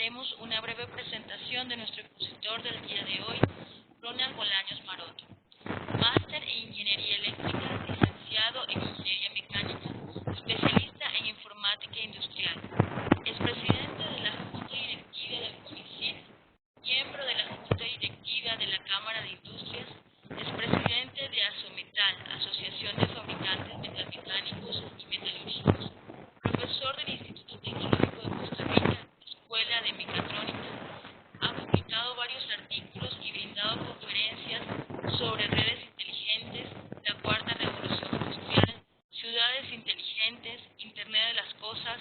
haremos una breve presentación de nuestro expositor del día de hoy, Ronald Bolaños Maroto, máster en Ingeniería Eléctrica, licenciado en Ingeniería Mecánica, especialista en Informática Industrial. Es presidente de la Junta Directiva del CONICIT, miembro de la Junta Directiva de la Cámara de Industrias, es presidente de Asometal, Asociación de Fabricantes Metalmecánicos y Metalúrgicos, profesor del Instituto Tecnológico de Costa Rica, Escuela de Mecatrónica, ha publicado varios artículos y brindado conferencias sobre redes inteligentes, la cuarta revolución industrial, ciudades inteligentes, Internet de las cosas,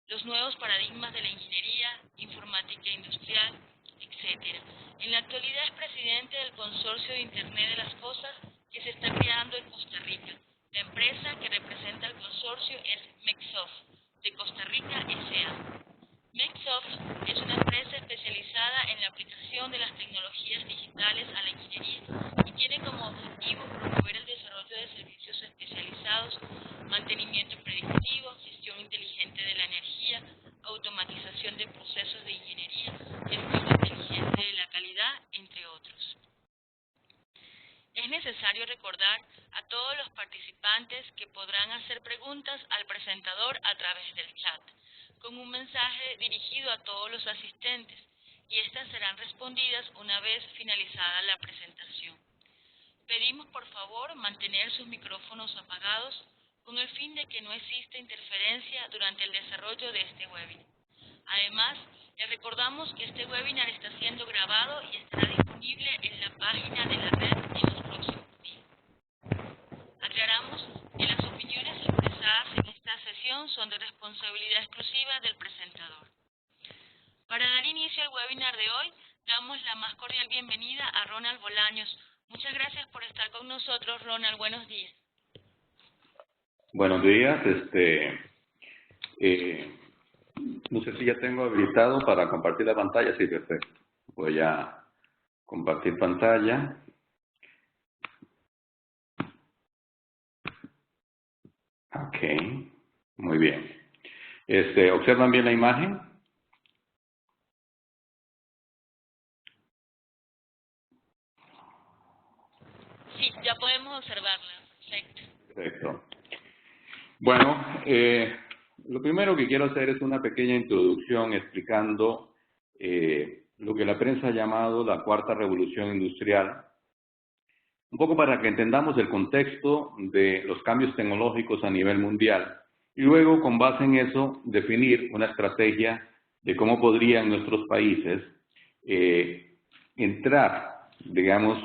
los nuevos paradigmas de la ingeniería, informática industrial, etc. En la actualidad es presidente del Consorcio de Internet de las Cosas que se está creando en Costa Rica. La empresa que representa al consorcio es Mexoft, de Costa Rica S.A. Mexoft es una empresa especializada en la aplicación de las tecnologías digitales a la ingeniería y tiene como objetivo promover el desarrollo de servicios especializados, mantenimiento predictivo, gestión inteligente de la energía, automatización de procesos de ingeniería, gestión inteligente de la calidad, entre otros. Es necesario recordar a todos los participantes que podrán hacer preguntas al presentador a través del chat, con un mensaje dirigido a todos los asistentes, y estas serán respondidas una vez finalizada la presentación. Pedimos por favor mantener sus micrófonos apagados con el fin de que no exista interferencia durante el desarrollo de este webinar. Además, les recordamos que este webinar está siendo grabado y estará disponible en la página de la red en los próximos días. Aclaramos que las opiniones expresadas en esta sesión son de responsabilidad exclusiva del presentador. Para dar inicio al webinar de hoy, damos la más cordial bienvenida a Ronald Bolaños. Muchas gracias por estar con nosotros, Ronald. Buenos días. Buenos días. No sé si ya tengo habilitado para compartir la pantalla. Sí, perfecto. Voy a compartir pantalla. Ok, muy bien. ¿Observan bien la imagen? Sí, ya podemos observarla. Perfecto. Perfecto. Bueno, lo primero que quiero hacer es una pequeña introducción explicando lo que la prensa ha llamado la cuarta revolución industrial, un poco para que entendamos el contexto de los cambios tecnológicos a nivel mundial y luego, con base en eso, definir una estrategia de cómo podrían nuestros países entrar, digamos,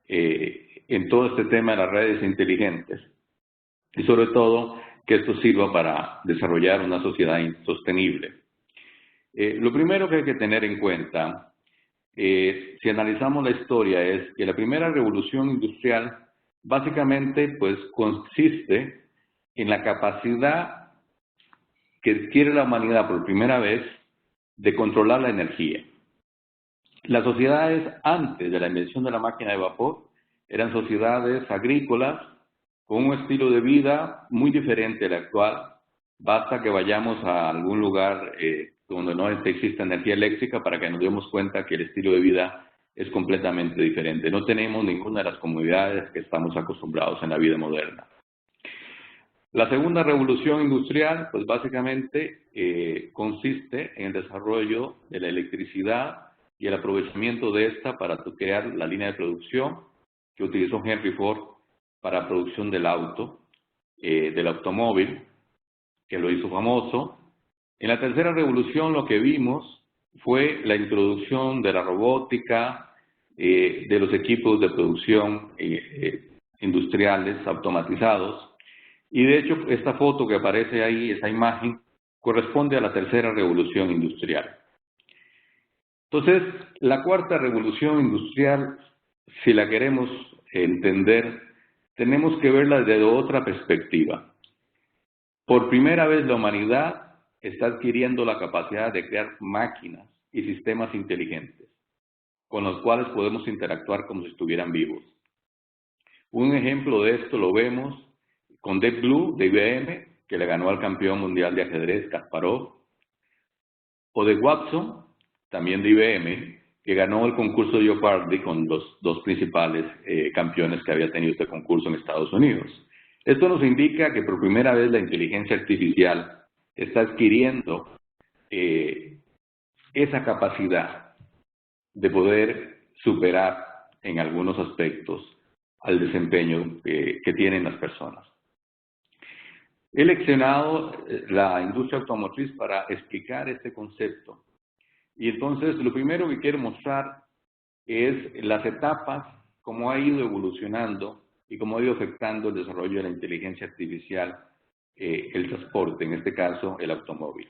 en todo este tema de las redes inteligentes y sobre todo que esto sirva para desarrollar una sociedad sostenible. Lo primero que hay que tener en cuenta si analizamos la historia, es que la primera revolución industrial básicamente pues consiste en la capacidad que adquiere la humanidad por primera vez de controlar la energía. Las sociedades antes de la invención de la máquina de vapor eran sociedades agrícolas con un estilo de vida muy diferente al actual. Basta que vayamos a algún lugar donde no existe energía eléctrica para que nos demos cuenta que el estilo de vida es completamente diferente. No tenemos ninguna de las comodidades que estamos acostumbrados en la vida moderna. La segunda revolución industrial, pues básicamente consiste en el desarrollo de la electricidad y el aprovechamiento de esta para crear la línea de producción que utilizó Henry Ford para la producción del auto, del automóvil, que lo hizo famoso. En la tercera revolución lo que vimos fue la introducción de la robótica, de los equipos de producción industriales automatizados. Y de hecho, esta foto que aparece ahí, esa imagen, corresponde a la tercera revolución industrial. Entonces, la cuarta revolución industrial, si la queremos entender, tenemos que verla desde otra perspectiva. Por primera vez la humanidad está adquiriendo la capacidad de crear máquinas y sistemas inteligentes, con los cuales podemos interactuar como si estuvieran vivos. Un ejemplo de esto lo vemos con Deep Blue de IBM, que le ganó al campeón mundial de ajedrez, Kasparov. o de Watson, también de IBM, que ganó el concurso Jeopardy con los dos principales campeones que había tenido este concurso en Estados Unidos. Esto nos indica que por primera vez la inteligencia artificial está adquiriendo esa capacidad de poder superar en algunos aspectos al desempeño que tienen las personas. He leccionado la industria automotriz para explicar este concepto. Y entonces lo primero que quiero mostrar es las etapas, cómo ha ido evolucionando y cómo ha ido afectando el desarrollo de la inteligencia artificial, el transporte, en este caso el automóvil.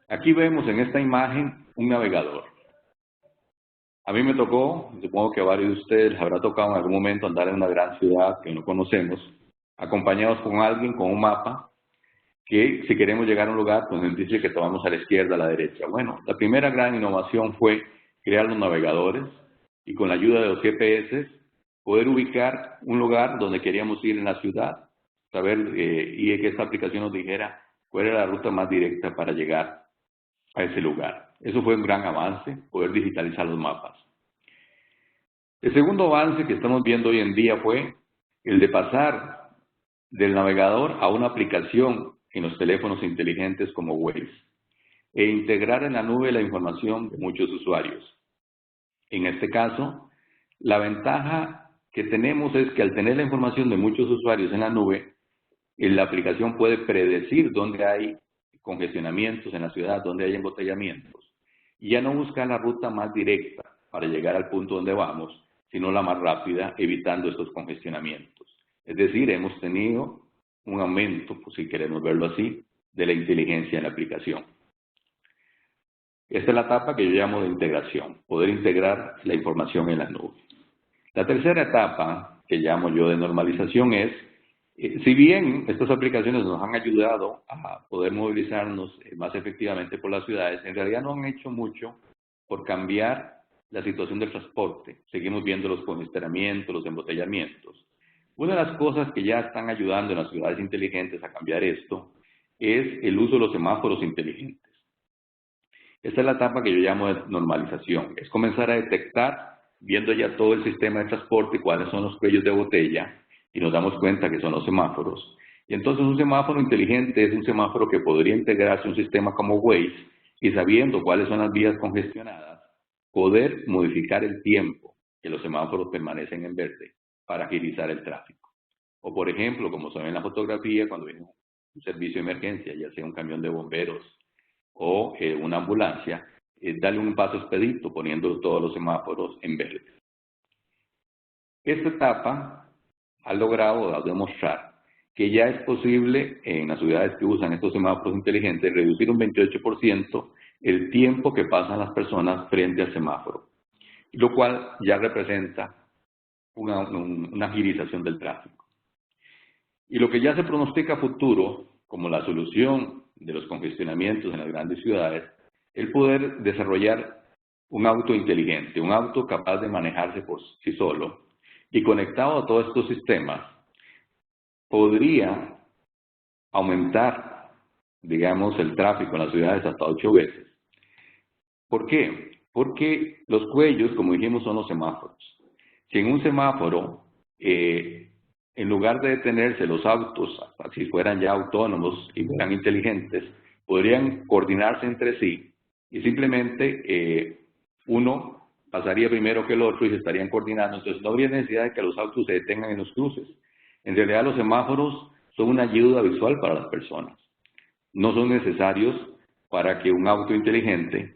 Aquí vemos en esta imagen un navegador. A mí me tocó, supongo que a varios de ustedes les habrá tocado en algún momento andar en una gran ciudad que no conocemos, acompañados con alguien con un mapa, que si queremos llegar a un lugar, pues nos dice que tomamos a la izquierda, a la derecha. Bueno, la primera gran innovación fue crear los navegadores y con la ayuda de los GPS poder ubicar un lugar donde queríamos ir en la ciudad, saber y que esta aplicación nos dijera cuál era la ruta más directa para llegar a ese lugar. Eso fue un gran avance, poder digitalizar los mapas. El segundo avance que estamos viendo hoy en día fue el de pasar del navegador a una aplicación en los teléfonos inteligentes como Waze e integrar en la nube la información de muchos usuarios. En este caso, la ventaja que tenemos es que al tener la información de muchos usuarios en la nube, la aplicación puede predecir dónde hay congestionamientos en la ciudad, dónde hay embotellamientos. Y ya no busca la ruta más directa para llegar al punto donde vamos, sino la más rápida, evitando estos congestionamientos. Es decir, hemos tenido un aumento, pues si queremos verlo así, de la inteligencia en la aplicación. Esta es la etapa que yo llamo de integración, poder integrar la información en la nube. La tercera etapa, que llamo yo de normalización, es, si bien estas aplicaciones nos han ayudado a poder movilizarnos más efectivamente por las ciudades, en realidad no han hecho mucho por cambiar la situación del transporte. Seguimos viendo los congestionamientos, los embotellamientos. Una de las cosas que ya están ayudando en las ciudades inteligentes a cambiar esto es el uso de los semáforos inteligentes. Esta es la etapa que yo llamo de normalización. Es comenzar a detectar, viendo ya todo el sistema de transporte, cuáles son los cuellos de botella, y nos damos cuenta que son los semáforos. Y entonces un semáforo inteligente es un semáforo que podría integrarse a un sistema como Waze, y sabiendo cuáles son las vías congestionadas, poder modificar el tiempo que los semáforos permanecen en verde para agilizar el tráfico. O por ejemplo, como se ve en la fotografía, cuando viene un servicio de emergencia, ya sea un camión de bomberos o una ambulancia, darle un paso expedito poniendo todos los semáforos en verde. Esta etapa ha logrado demostrar que ya es posible en las ciudades que usan estos semáforos inteligentes reducir un 28% el tiempo que pasan las personas frente al semáforo, lo cual ya representa una agilización del tráfico. Y lo que ya se pronostica a futuro, como la solución de los congestionamientos en las grandes ciudades, el poder desarrollar un auto inteligente, un auto capaz de manejarse por sí solo y conectado a todos estos sistemas, podría aumentar, digamos, el tráfico en las ciudades hasta 8 veces. ¿Por qué? Porque los cuellos, como dijimos, son los semáforos. Si en un semáforo, en lugar de detenerse los autos, si fueran ya autónomos y fueran inteligentes, podrían coordinarse entre sí y simplemente uno pasaría primero que el otro y se estarían coordinando. Entonces no habría necesidad de que los autos se detengan en los cruces. En realidad los semáforos son una ayuda visual para las personas. No son necesarios para que un auto inteligente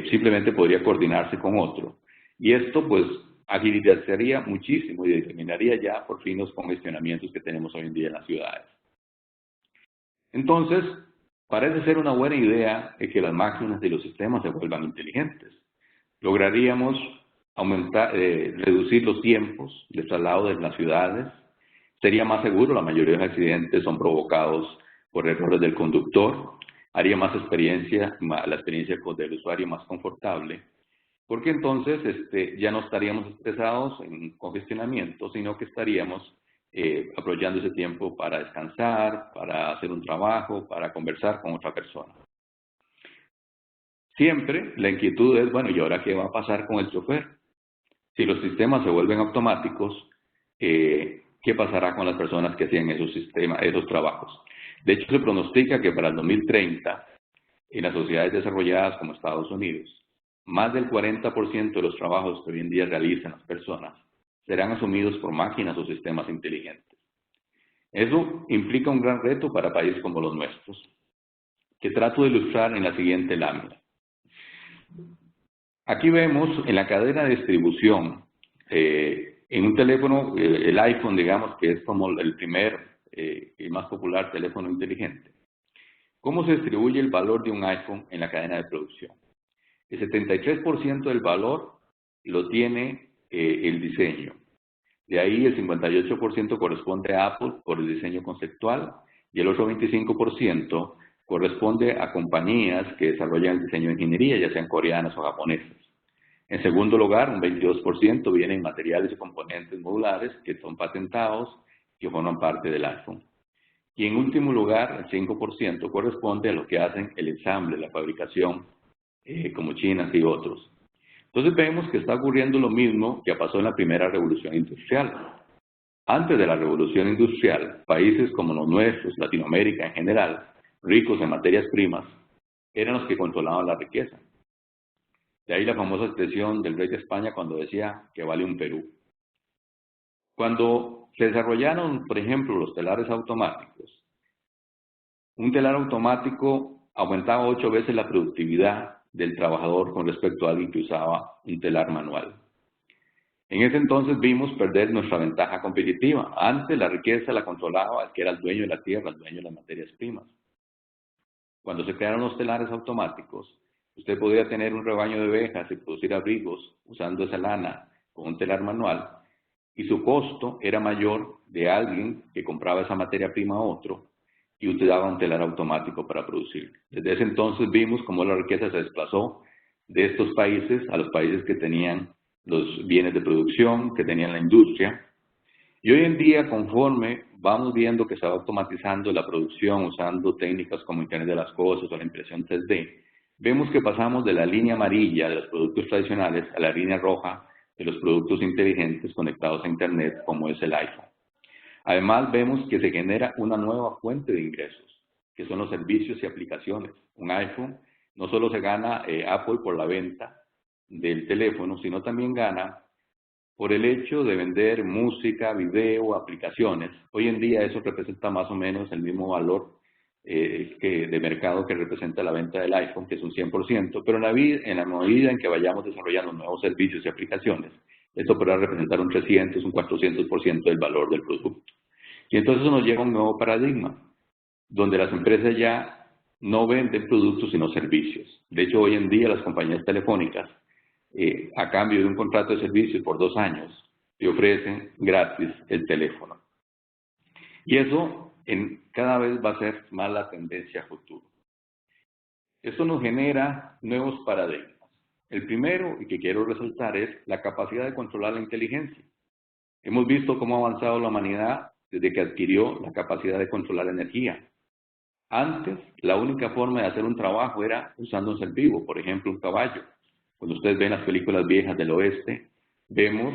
simplemente podría coordinarse con otro. Y esto pues agilizaría muchísimo y determinaría ya por fin los congestionamientos que tenemos hoy en día en las ciudades. Entonces, parece ser una buena idea que las máquinas y los sistemas se vuelvan inteligentes. Lograríamos reducir los tiempos de traslado de las ciudades. Sería más seguro, la mayoría de los accidentes son provocados por errores del conductor. Haría más la experiencia del usuario más confortable. Porque entonces ya no estaríamos estresados en congestionamiento, sino que estaríamos aprovechando ese tiempo para descansar, para hacer un trabajo, para conversar con otra persona. Siempre la inquietud es, bueno, ¿y ahora qué va a pasar con el chofer? Si los sistemas se vuelven automáticos, ¿qué pasará con las personas que hacían esos trabajos? De hecho, se pronostica que para el 2030, en las sociedades desarrolladas como Estados Unidos, más del 40% de los trabajos que hoy en día realizan las personas serán asumidos por máquinas o sistemas inteligentes. Eso implica un gran reto para países como los nuestros, que trato de ilustrar en la siguiente lámina. Aquí vemos en la cadena de distribución, en un teléfono, el iPhone, digamos, que es como el primer y más popular teléfono inteligente. ¿Cómo se distribuye el valor de un iPhone en la cadena de producción? El 73% del valor lo tiene el diseño. De ahí el 58% corresponde a Apple por el diseño conceptual y el otro 25% corresponde a compañías que desarrollan el diseño de ingeniería, ya sean coreanas o japonesas. En segundo lugar, un 22% viene en materiales y componentes modulares que son patentados que forman parte del iPhone. Y en último lugar, el 5% corresponde a lo que hacen el ensamble, la fabricación, como China y otros. Entonces vemos que está ocurriendo lo mismo que pasó en la primera revolución industrial. Antes de la revolución industrial, países como los nuestros, Latinoamérica en general, ricos en materias primas, eran los que controlaban la riqueza. De ahí la famosa expresión del rey de España cuando decía que vale un Perú. Cuando se desarrollaron, por ejemplo, los telares automáticos, un telar automático aumentaba 8 veces la productividad del trabajador con respecto a alguien que usaba un telar manual. En ese entonces vimos perder nuestra ventaja competitiva. Antes la riqueza la controlaba el que era el dueño de la tierra, el dueño de las materias primas. Cuando se crearon los telares automáticos, usted podía tener un rebaño de ovejas y producir abrigos usando esa lana con un telar manual, y su costo era mayor de alguien que compraba esa materia prima a otro y utilizaba un telar automático para producir. Desde ese entonces vimos cómo la riqueza se desplazó de estos países a los países que tenían los bienes de producción, que tenían la industria. Y hoy en día, conforme vamos viendo que se va automatizando la producción usando técnicas como Internet de las Cosas o la impresión 3D, vemos que pasamos de la línea amarilla de los productos tradicionales a la línea roja de los productos inteligentes conectados a Internet, como es el iPhone. Además, vemos que se genera una nueva fuente de ingresos, que son los servicios y aplicaciones. Un iPhone no solo se gana Apple por la venta del teléfono, sino también gana por el hecho de vender música, video, aplicaciones. Hoy en día eso representa más o menos el mismo valor de mercado que representa la venta del iPhone, que es un 100%, pero en la medida en que vayamos desarrollando nuevos servicios y aplicaciones, esto podrá representar un 300, un 400% del valor del producto. Y entonces eso nos lleva a un nuevo paradigma, donde las empresas ya no venden productos sino servicios. De hecho, hoy en día las compañías telefónicas, a cambio de un contrato de servicio por 2 años, te ofrecen gratis el teléfono. Y eso cada vez va a ser más la tendencia a futuro. Esto nos genera nuevos paradigmas. El primero, y que quiero resaltar, es la capacidad de controlar la inteligencia. Hemos visto cómo ha avanzado la humanidad desde que adquirió la capacidad de controlar la energía. Antes, la única forma de hacer un trabajo era usando un ser vivo, por ejemplo, un caballo. Cuando ustedes ven las películas viejas del oeste, vemos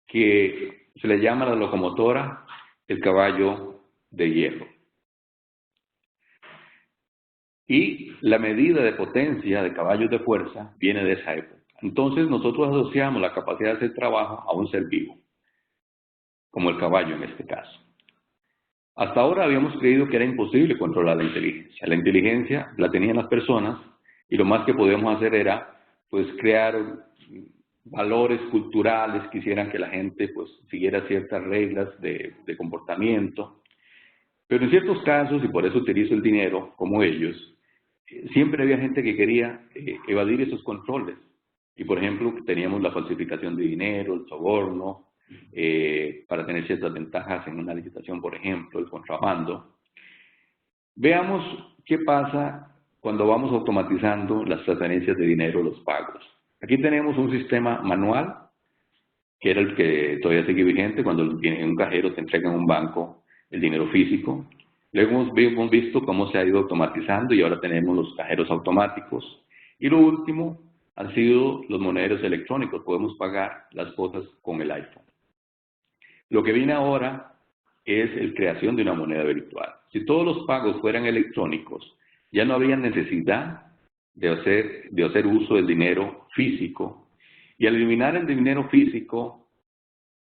que se le llama a la locomotora el caballo de hierro. Y la medida de potencia de caballos de fuerza viene de esa época. Entonces nosotros asociamos la capacidad de hacer trabajo a un ser vivo, como el caballo en este caso. Hasta ahora habíamos creído que era imposible controlar la inteligencia. La inteligencia la tenían las personas y lo más que podíamos hacer era pues crear valores culturales que hicieran que la gente pues siguiera ciertas reglas de comportamiento. Pero en ciertos casos, y por eso utilizo el dinero como ellos, siempre había gente que quería evadir esos controles. Y por ejemplo, teníamos la falsificación de dinero, el soborno, para tener ciertas ventajas en una licitación, por ejemplo, el contrabando. Veamos qué pasa cuando vamos automatizando las transferencias de dinero, los pagos. Aquí tenemos un sistema manual, que era el que todavía sigue vigente cuando en un cajero te entrega en un banco el dinero físico. Luego hemos visto cómo se ha ido automatizando y ahora tenemos los cajeros automáticos Y lo último han sido los monederos electrónicos. Podemos pagar las cosas con el iPhone. Lo que viene ahora es la creación de una moneda virtual. Si todos los pagos fueran electrónicos, ya no habría necesidad de hacer uso del dinero físico. Y al eliminar el dinero físico,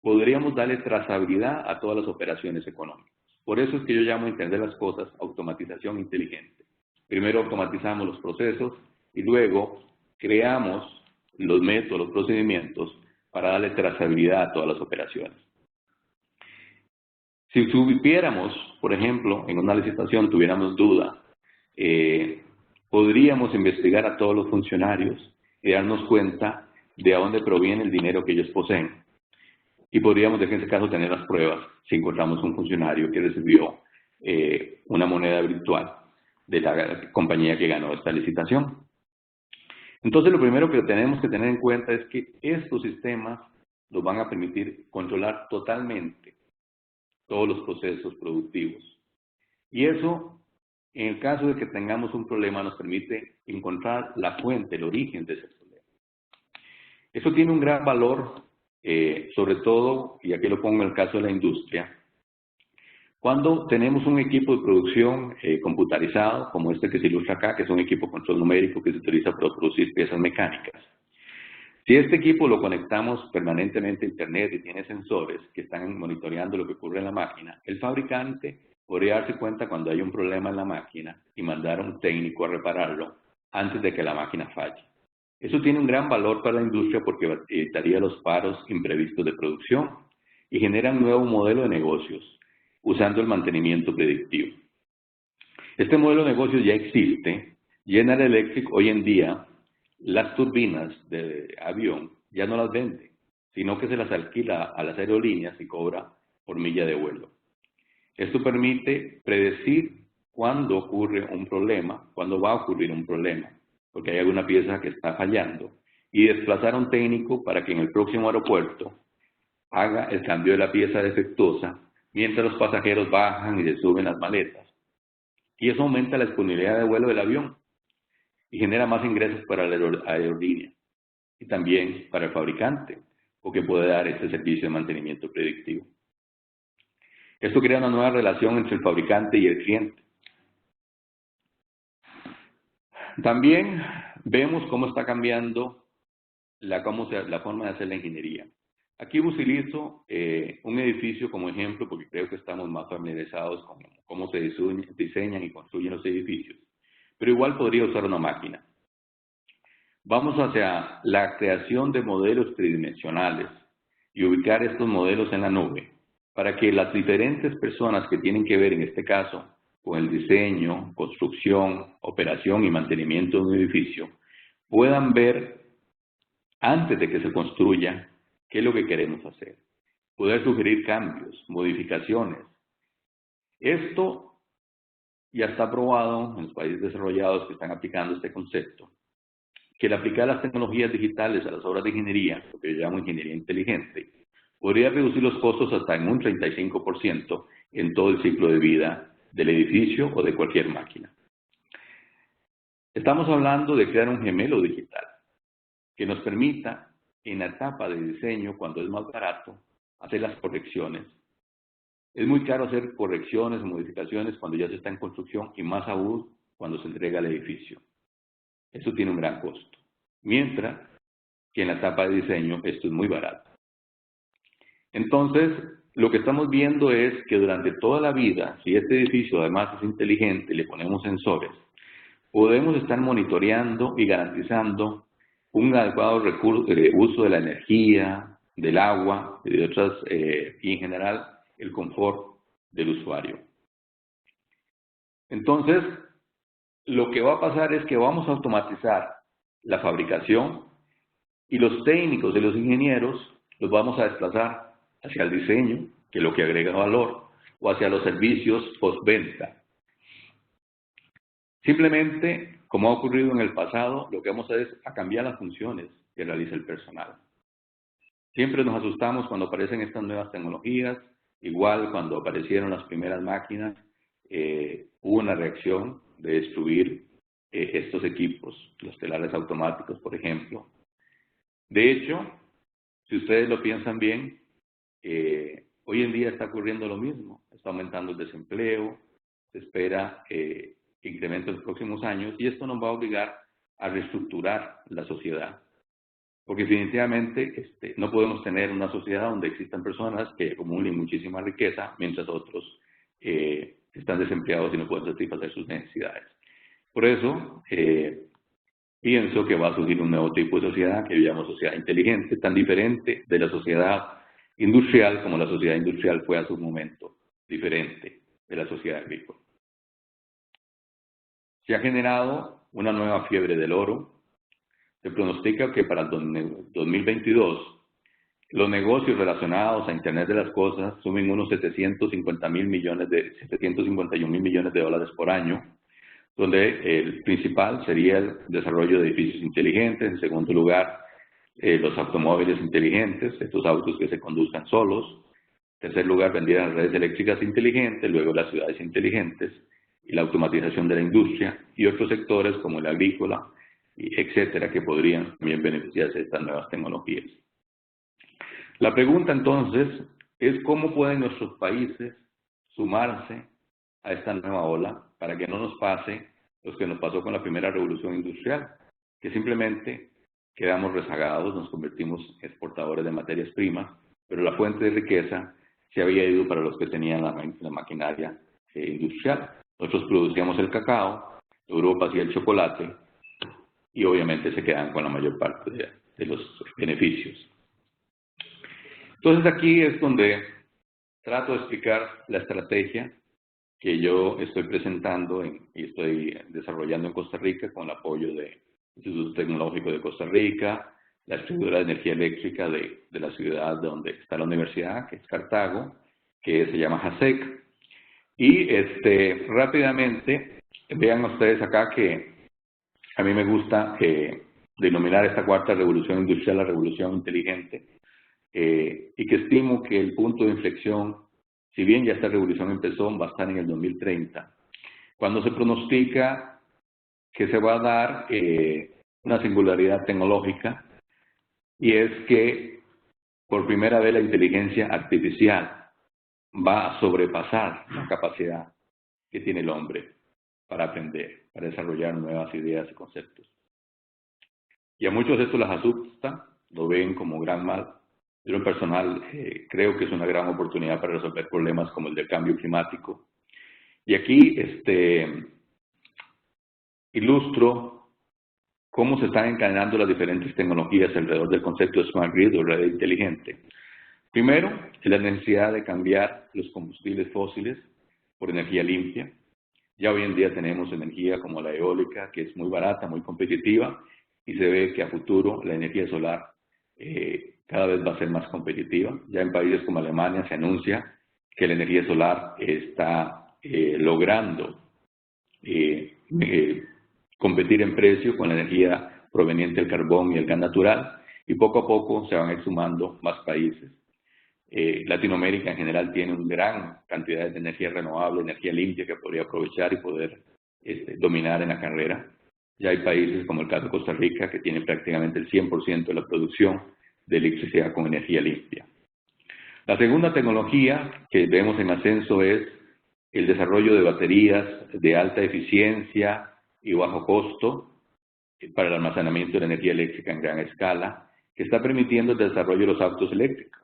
podríamos darle trazabilidad a todas las operaciones económicas. Por eso es que yo llamo a entender las cosas automatización inteligente. Primero automatizamos los procesos y luego creamos los métodos, los procedimientos para darle trazabilidad a todas las operaciones. Si supiéramos, por ejemplo, en una licitación tuviéramos duda, podríamos investigar a todos los funcionarios y darnos cuenta de a dónde proviene el dinero que ellos poseen. Y podríamos, en ese caso, tener las pruebas si encontramos un funcionario que recibió una moneda virtual de la compañía que ganó esta licitación. Entonces, lo primero que tenemos que tener en cuenta es que estos sistemas nos van a permitir controlar totalmente todos los procesos productivos. Y eso, en el caso de que tengamos un problema, nos permite encontrar la fuente, el origen de ese problema. Eso tiene un gran valor, sobre todo, y aquí lo pongo en el caso de la industria, cuando tenemos un equipo de producción computarizado, como este que se ilustra acá, que es un equipo de control numérico que se utiliza para producir piezas mecánicas. Si este equipo lo conectamos permanentemente a Internet y tiene sensores que están monitoreando lo que ocurre en la máquina, el fabricante podría darse cuenta cuando hay un problema en la máquina y mandar a un técnico a repararlo antes de que la máquina falle. Eso tiene un gran valor para la industria porque evitaría los paros imprevistos de producción y genera un nuevo modelo de negocios usando el mantenimiento predictivo. Este modelo de negocios ya existe. General Electric hoy en día las turbinas de avión ya no las vende, sino que se las alquila a las aerolíneas y cobra por milla de vuelo. Esto permite predecir cuándo ocurre un problema, cuándo va a ocurrir un problema, porque hay alguna pieza que está fallando, y desplazar a un técnico para que en el próximo aeropuerto haga el cambio de la pieza defectuosa, mientras los pasajeros bajan y se suben las maletas. Y eso aumenta la disponibilidad de vuelo del avión y genera más ingresos para la aerolínea y también para el fabricante, porque puede dar este servicio de mantenimiento predictivo. Esto crea una nueva relación entre el fabricante y el cliente. También vemos cómo está cambiando la forma de hacer la ingeniería. Aquí utilizo un edificio como ejemplo porque creo que estamos más familiarizados con cómo se diseñan y construyen los edificios. Pero igual podría usar una máquina. Vamos hacia la creación de modelos tridimensionales y ubicar estos modelos en la nube para que las diferentes personas que tienen que ver en este caso con el diseño, construcción, operación y mantenimiento de un edificio puedan ver antes de que se construya qué es lo que queremos hacer. Poder sugerir cambios, modificaciones. Esto ya está probado en los países desarrollados que están aplicando este concepto, que el aplicar las tecnologías digitales a las obras de ingeniería, lo que yo llamo ingeniería inteligente, podría reducir los costos hasta en un 35% en todo el ciclo de vida del edificio o de cualquier máquina. Estamos hablando de crear un gemelo digital que nos permita, en la etapa de diseño, cuando es más barato, hacer las correcciones. Es muy caro hacer correcciones o modificaciones cuando ya se está en construcción y más aún cuando se entrega el edificio. Eso tiene un gran costo. Mientras que en la etapa de diseño esto es muy barato. Entonces, lo que estamos viendo es que durante toda la vida, si este edificio además es inteligente, le ponemos sensores, podemos estar monitoreando y garantizando un adecuado uso de la energía, del agua y de otras, y en general el confort del usuario. Entonces, lo que va a pasar es que vamos a automatizar la fabricación y los técnicos y los ingenieros los vamos a desplazar hacia el diseño, que es lo que agrega valor, o hacia los servicios postventa. Simplemente, como ha ocurrido en el pasado, lo que vamos a hacer es a cambiar las funciones que realiza el personal. Siempre nos asustamos cuando aparecen estas nuevas tecnologías, igual cuando aparecieron las primeras máquinas, hubo una reacción de destruir estos equipos, los telares automáticos, por ejemplo. De hecho, si ustedes lo piensan bien, hoy en día está ocurriendo lo mismo. Está aumentando el desempleo, se espera incremento en los próximos años, y esto nos va a obligar a reestructurar la sociedad. Porque definitivamente no podemos tener una sociedad donde existan personas que acumulen muchísima riqueza, mientras otros están desempleados y no pueden satisfacer sus necesidades. Por eso, pienso que va a surgir un nuevo tipo de sociedad que llamamos sociedad inteligente, tan diferente de la sociedad industrial como la sociedad industrial fue a su momento diferente de la sociedad agrícola. Se ha generado una nueva fiebre del oro. Se pronostica que para el 2022 los negocios relacionados a Internet de las Cosas sumen unos 751 mil millones de dólares por año, donde el principal sería el desarrollo de edificios inteligentes. En segundo lugar, los automóviles inteligentes, estos autos que se conduzcan solos. En tercer lugar, vendrían las redes eléctricas inteligentes, luego las ciudades inteligentes y la automatización de la industria y otros sectores como el agrícola, etcétera, que podrían también beneficiarse de estas nuevas tecnologías. La pregunta entonces es cómo pueden nuestros países sumarse a esta nueva ola para que no nos pase lo que nos pasó con la primera revolución industrial, que simplemente quedamos rezagados, nos convertimos en exportadores de materias primas, pero la fuente de riqueza se había ido para los que tenían la maquinaria industrial. Nosotros producíamos el cacao, Europa hacía el chocolate, y obviamente se quedan con la mayor parte de los beneficios. Entonces aquí es donde trato de explicar la estrategia que yo estoy presentando y estoy desarrollando en Costa Rica con el apoyo del Instituto Tecnológico de Costa Rica, la estructura de energía eléctrica de la ciudad donde está la universidad, que es Cartago, que se llama JASEC. Y rápidamente, vean ustedes acá que a mí me gusta denominar esta cuarta revolución industrial la revolución inteligente, y que estimo que el punto de inflexión, si bien ya esta revolución empezó, va a estar en el 2030, cuando se pronostica que se va a dar una singularidad tecnológica, y es que por primera vez la inteligencia artificial va a sobrepasar la capacidad que tiene el hombre para aprender, para desarrollar nuevas ideas y conceptos. Y a muchos esto les asusta, lo ven como gran mal. Yo en personal creo que es una gran oportunidad para resolver problemas como el del cambio climático. Y aquí ilustro cómo se están encadenando las diferentes tecnologías alrededor del concepto de Smart Grid o red inteligente. Primero, la necesidad de cambiar los combustibles fósiles por energía limpia. Ya hoy en día tenemos energía como la eólica, que es muy barata, muy competitiva, y se ve que a futuro la energía solar cada vez va a ser más competitiva. Ya en países como Alemania se anuncia que la energía solar está logrando competir en precio con la energía proveniente del carbón y el gas natural, y poco a poco se van a ir sumando más países. Latinoamérica en general tiene una gran cantidad de energía renovable, energía limpia que podría aprovechar y poder dominar en la carrera. Ya hay países como el caso de Costa Rica que tienen prácticamente el 100% de la producción de electricidad con energía limpia. La segunda tecnología que vemos en ascenso es el desarrollo de baterías de alta eficiencia y bajo costo para el almacenamiento de la energía eléctrica en gran escala, que está permitiendo el desarrollo de los autos eléctricos.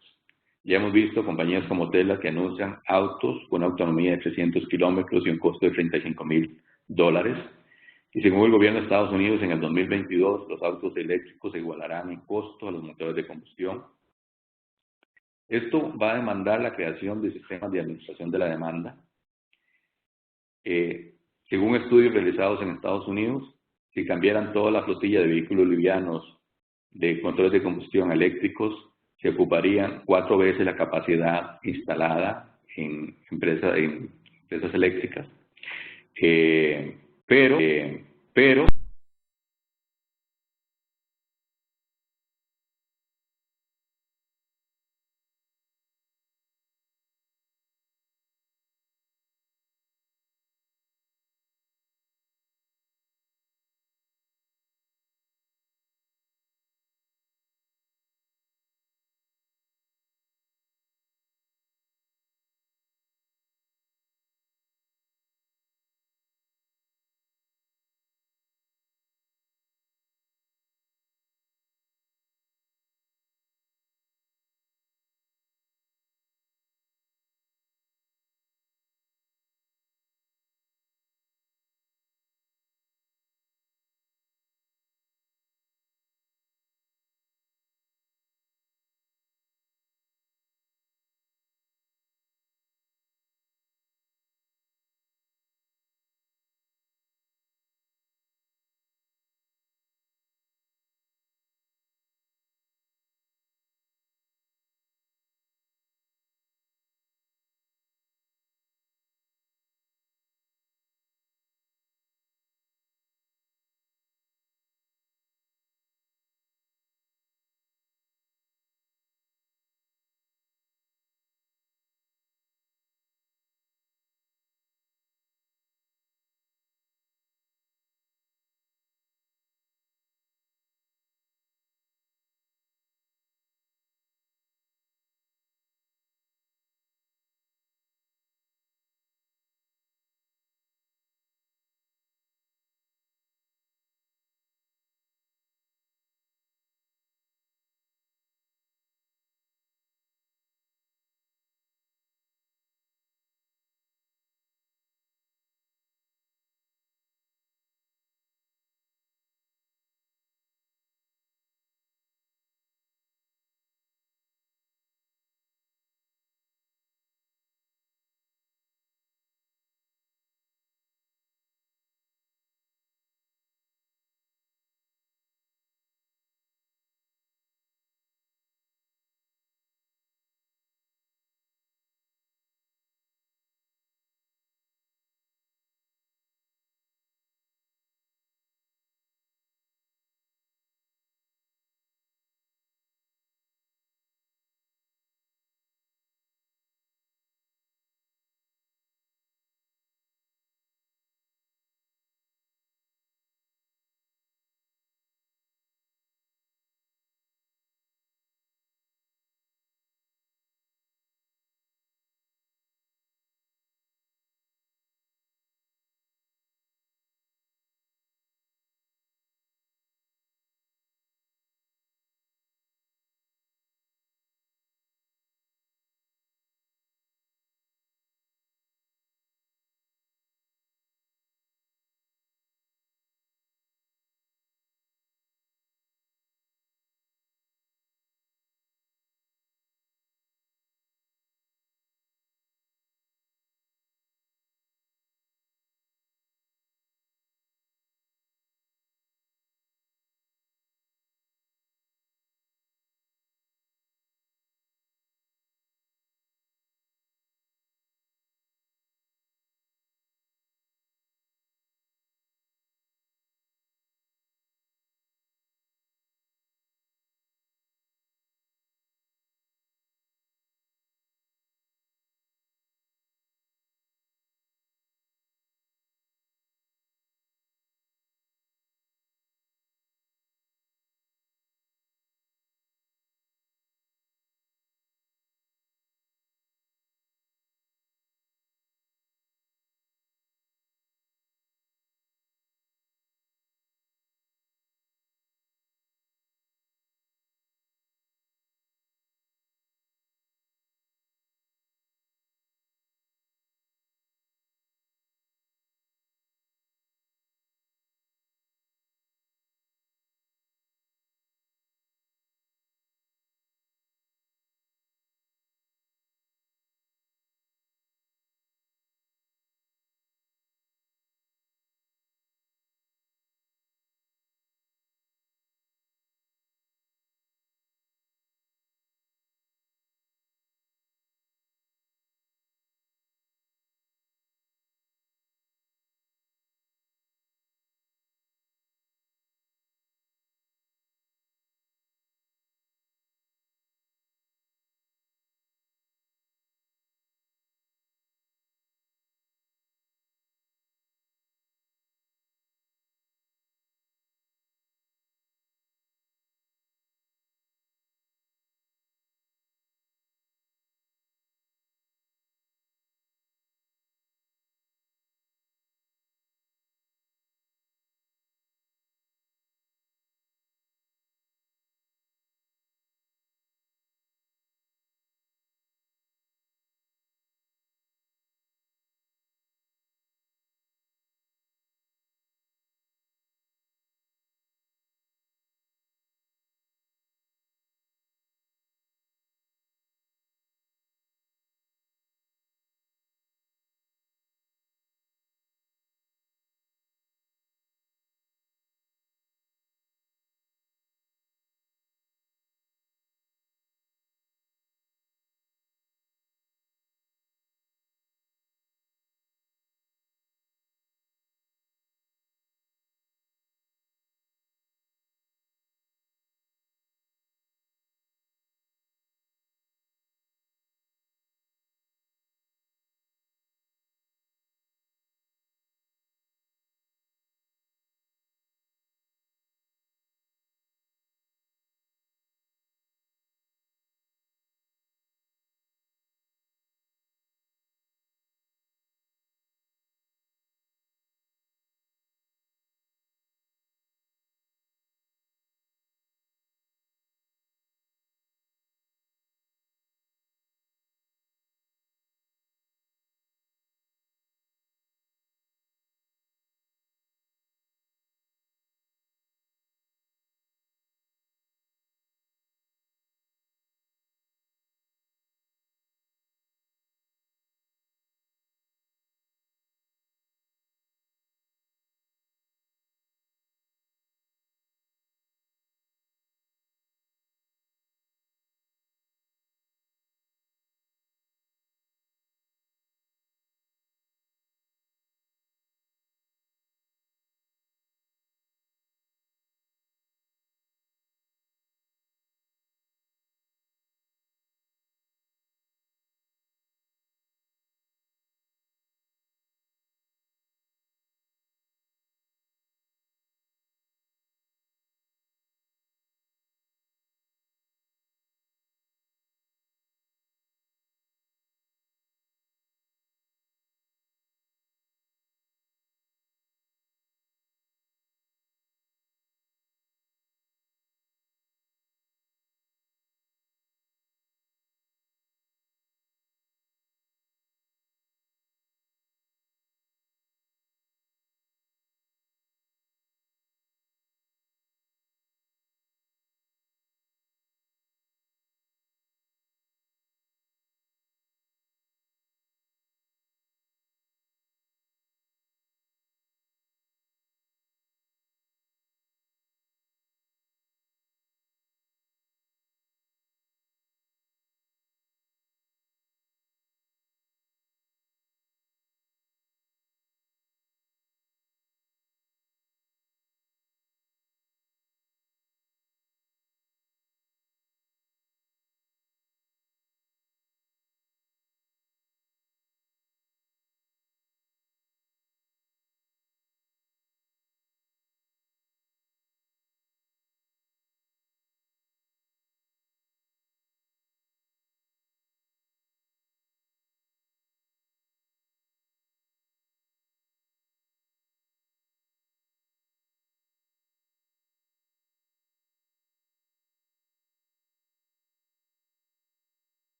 Ya hemos visto compañías como Tesla que anuncian autos con una autonomía de 300 kilómetros y un costo de $35,000. Y según el gobierno de Estados Unidos, en el 2022 los autos eléctricos se igualarán en costo a los motores de combustión. Esto va a demandar la creación de sistemas de administración de la demanda. Según estudios realizados en Estados Unidos, si cambiaran toda la flotilla de vehículos livianos de motores de combustión eléctricos, se ocuparían 4 veces la capacidad instalada en empresas eléctricas. Pero